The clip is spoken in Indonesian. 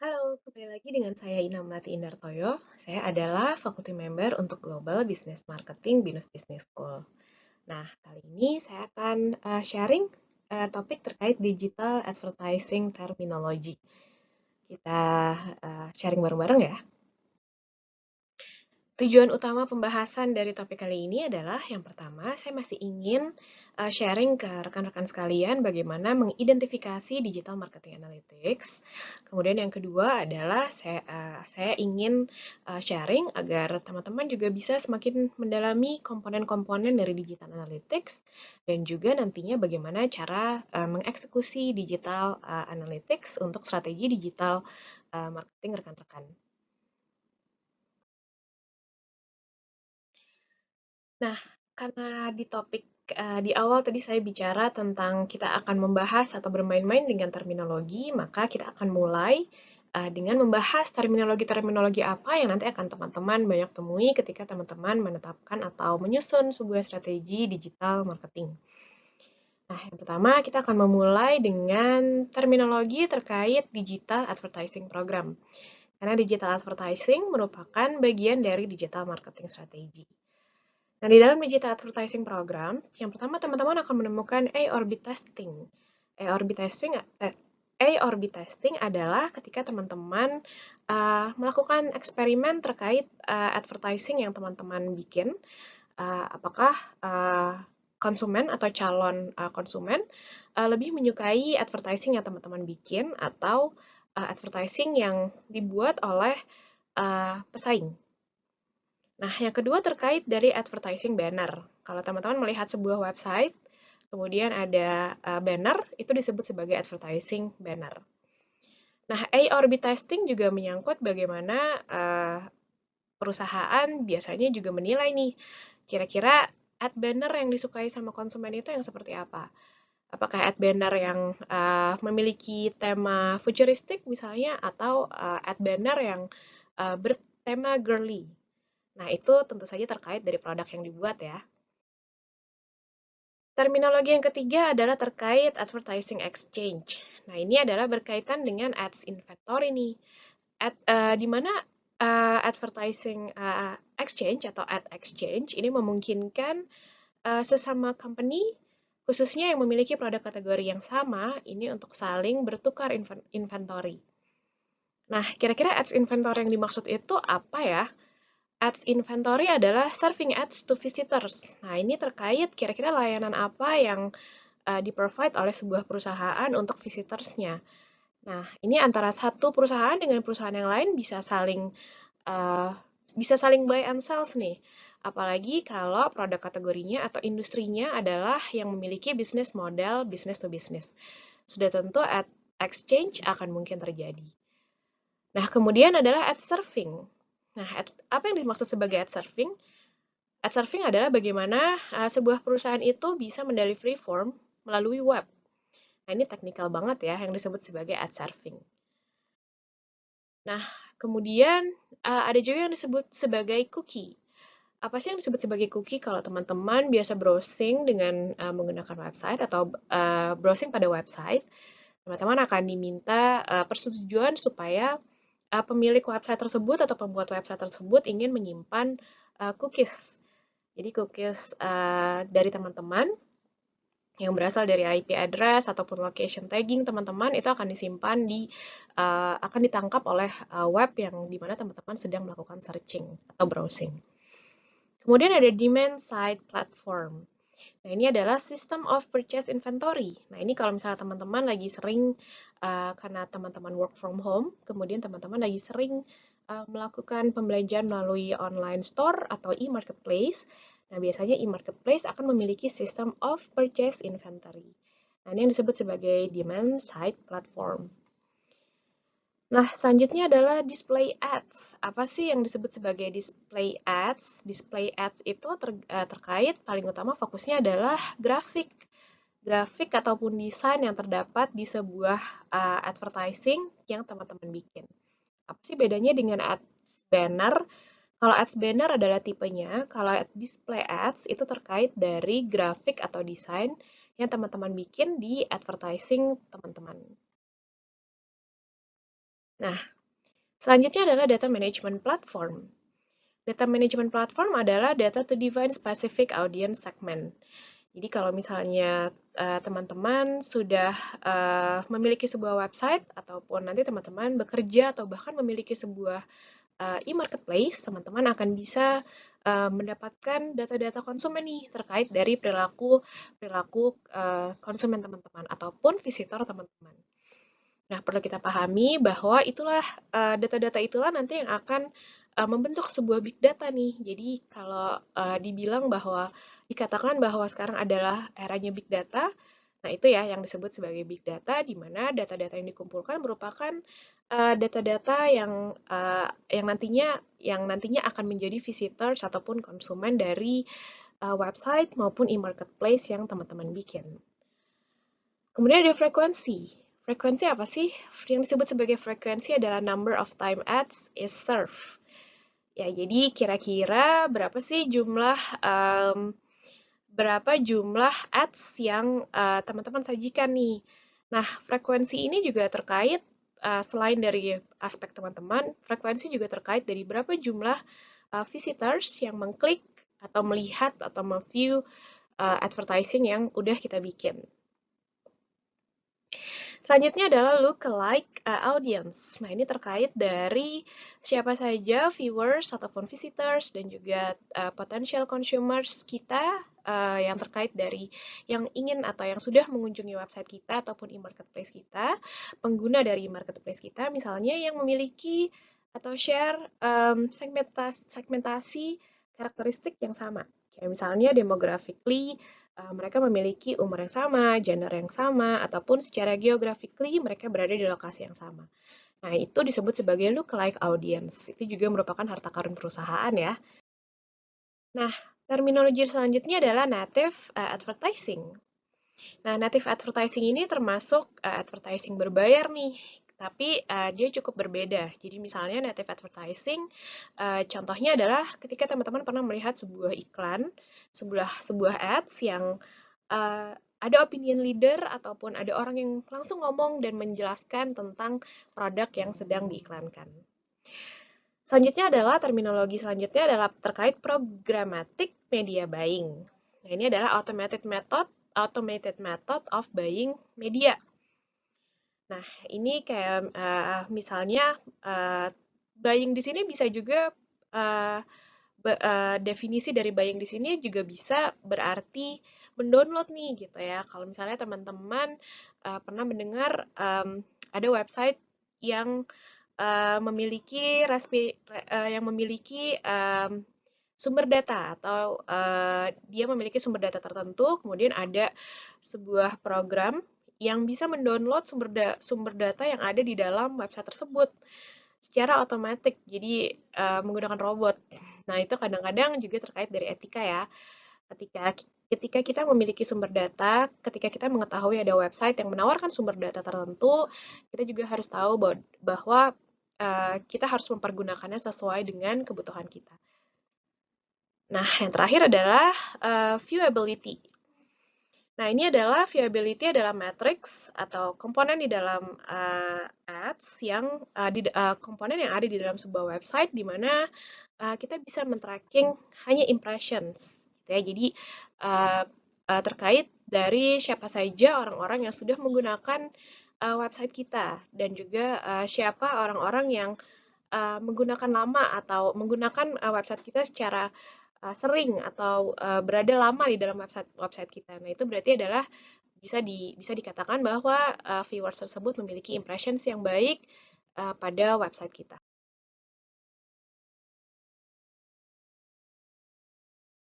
Halo, kembali lagi dengan saya Ina Melati Indartoyo. Saya adalah Faculty Member untuk Global Business Marketing BINUS Business School. Nah, kali ini saya akan sharing topik terkait digital advertising terminology. Kita sharing bareng-bareng ya. Tujuan utama pembahasan dari topik kali ini adalah yang pertama, saya masih ingin sharing ke rekan-rekan sekalian bagaimana mengidentifikasi digital marketing analytics. Kemudian yang kedua adalah saya ingin sharing agar teman-teman juga bisa semakin mendalami komponen-komponen dari digital analytics dan juga nantinya bagaimana cara mengeksekusi digital analytics untuk strategi digital marketing rekan-rekan. Nah, karena di topik di awal tadi saya bicara tentang kita akan membahas atau bermain-main dengan terminologi, maka kita akan mulai dengan membahas terminologi-terminologi apa yang nanti akan teman-teman banyak temui ketika teman-teman menetapkan atau menyusun sebuah strategi digital marketing. Nah, yang pertama kita akan memulai dengan terminologi terkait digital advertising program. Karena digital advertising merupakan bagian dari digital marketing strategi. Nah, di dalam digital advertising program, yang pertama teman-teman akan menemukan A/B testing. A/B testing A/B testing adalah ketika teman-teman melakukan eksperimen terkait advertising yang teman-teman bikin, apakah konsumen atau calon konsumen lebih menyukai advertising yang teman-teman bikin atau advertising yang dibuat oleh pesaing. Nah, yang kedua terkait dari advertising banner. Kalau teman-teman melihat sebuah website, kemudian ada banner, itu disebut sebagai advertising banner. Nah, A/B testing juga menyangkut bagaimana perusahaan biasanya juga menilai nih, kira-kira ad banner yang disukai sama konsumen itu yang seperti apa? Apakah ad banner yang memiliki tema futuristik misalnya, atau ad banner yang bertema girly? Nah, itu tentu saja terkait dari produk yang dibuat ya. Terminologi yang ketiga adalah terkait advertising exchange. Nah, ini adalah berkaitan dengan ads inventory nih. Di mana advertising exchange atau ad exchange ini memungkinkan sesama company, khususnya yang memiliki produk kategori yang sama, ini untuk saling bertukar inventory. Nah, kira-kira ads inventory yang dimaksud itu apa ya? Ads inventory adalah serving ads to visitors. Nah, ini terkait kira-kira layanan apa yang di-provide oleh sebuah perusahaan untuk visitorsnya. Nah, ini antara satu perusahaan dengan perusahaan yang lain uh, bisa saling buy and sales nih. Apalagi kalau produk kategorinya atau industrinya adalah yang memiliki bisnis model business to business. Sudah tentu ad exchange akan mungkin terjadi. Nah, kemudian adalah ad serving. Nah, apa yang dimaksud sebagai ad serving? Ad serving adalah bagaimana sebuah perusahaan itu bisa mendelivery form melalui web. Nah, ini teknikal banget ya, yang disebut sebagai ad serving. Nah, kemudian ada juga yang disebut sebagai cookie. Apa sih yang disebut sebagai cookie? Kalau teman-teman biasa browsing dengan menggunakan website atau browsing pada website, teman-teman akan diminta persetujuan supaya pemilik website tersebut atau pembuat website tersebut ingin menyimpan cookies. Jadi cookies dari teman-teman yang berasal dari IP address ataupun location tagging teman-teman itu akan disimpan akan ditangkap oleh web yang dimana teman-teman sedang melakukan searching atau browsing. Kemudian ada demand side platform. Nah, ini adalah system of purchase inventory. Nah, ini kalau misalnya teman-teman lagi sering, karena teman-teman work from home, kemudian teman-teman lagi sering melakukan pembelanjaan melalui online store atau e-marketplace. Nah, biasanya e-marketplace akan memiliki system of purchase inventory. Nah, ini yang disebut sebagai demand side platform. Nah, selanjutnya adalah display ads. Apa sih yang disebut sebagai display ads? Display ads itu terkait paling utama fokusnya adalah grafik. Grafik ataupun desain yang terdapat di sebuah advertising yang teman-teman bikin. Apa sih bedanya dengan ads banner? Kalau ads banner adalah tipenya, kalau display ads itu terkait dari grafik atau desain yang teman-teman bikin di advertising teman-teman. Nah, selanjutnya adalah data management platform. Data management platform adalah data to define specific audience segment. Jadi kalau misalnya teman-teman sudah memiliki sebuah website ataupun nanti teman-teman bekerja atau bahkan memiliki sebuah e-marketplace, teman-teman akan bisa mendapatkan data-data konsumen nih terkait dari perilaku konsumen teman-teman ataupun visitor teman-teman. Nah, perlu kita pahami bahwa itulah data-data itulah nanti yang akan membentuk sebuah big data nih. Jadi kalau dibilang bahwa dikatakan bahwa sekarang adalah eranya big data, nah itu ya yang disebut sebagai big data, di mana data-data yang dikumpulkan merupakan data-data yang nantinya akan menjadi visitors ataupun konsumen dari website maupun e-marketplace yang teman-teman bikin. Kemudian ada frekuensi. Frekuensi apa sih? Yang disebut sebagai frekuensi adalah number of time ads is served. Ya, jadi kira-kira berapa sih jumlah ads yang teman-teman sajikan nih. Nah, frekuensi ini juga terkait selain dari aspek teman-teman, frekuensi juga terkait dari berapa jumlah visitors yang mengklik atau melihat atau me-view advertising yang udah kita bikin. Selanjutnya adalah lookalike audience. Nah, ini terkait dari siapa saja viewers ataupun visitors dan juga potential consumers kita yang terkait dari yang ingin atau yang sudah mengunjungi website kita ataupun e-marketplace kita, pengguna dari e-marketplace kita, misalnya yang memiliki atau share segmentasi karakteristik yang sama. Kayak misalnya demographically, mereka memiliki umur yang sama, gender yang sama, ataupun secara geographically mereka berada di lokasi yang sama. Nah, itu disebut sebagai lookalike audience. Itu juga merupakan harta karun perusahaan ya. Nah, terminologi selanjutnya adalah native advertising. Nah, native advertising ini termasuk advertising berbayar nih, tapi dia cukup berbeda. Jadi misalnya native advertising, contohnya adalah ketika teman-teman pernah melihat sebuah iklan, sebuah ads yang ada opinion leader ataupun ada orang yang langsung ngomong dan menjelaskan tentang produk yang sedang diiklankan. Selanjutnya adalah terminologi selanjutnya adalah terkait programmatic media buying. Nah, ini adalah automated method of buying media. Nah, ini kayak misalnya buying di sini bisa juga definisi dari buying di sini juga bisa berarti mendownload nih gitu ya. Kalau misalnya teman-teman pernah mendengar ada website yang memiliki sumber data atau dia memiliki sumber data tertentu, kemudian ada sebuah program yang bisa mendownload sumber data yang ada di dalam website tersebut secara otomatis, jadi menggunakan robot. Nah, itu kadang-kadang juga terkait dari etika ya. Ketika kita memiliki sumber data, ketika kita mengetahui ada website yang menawarkan sumber data tertentu, kita juga harus tahu bahwa kita harus mempergunakannya sesuai dengan kebutuhan kita. Nah, yang terakhir adalah viewability. Nah, ini adalah viewability adalah matrix atau komponen di dalam ads yang komponen yang ada di dalam sebuah website di mana kita bisa men-tracking hanya impressions, gitu ya. Jadi terkait dari siapa saja orang-orang yang sudah menggunakan website kita dan juga siapa orang-orang yang menggunakan lama atau menggunakan website kita secara sering atau berada lama di dalam website kita. Nah, itu berarti adalah bisa dikatakan bahwa viewers tersebut memiliki impressions yang baik pada website kita.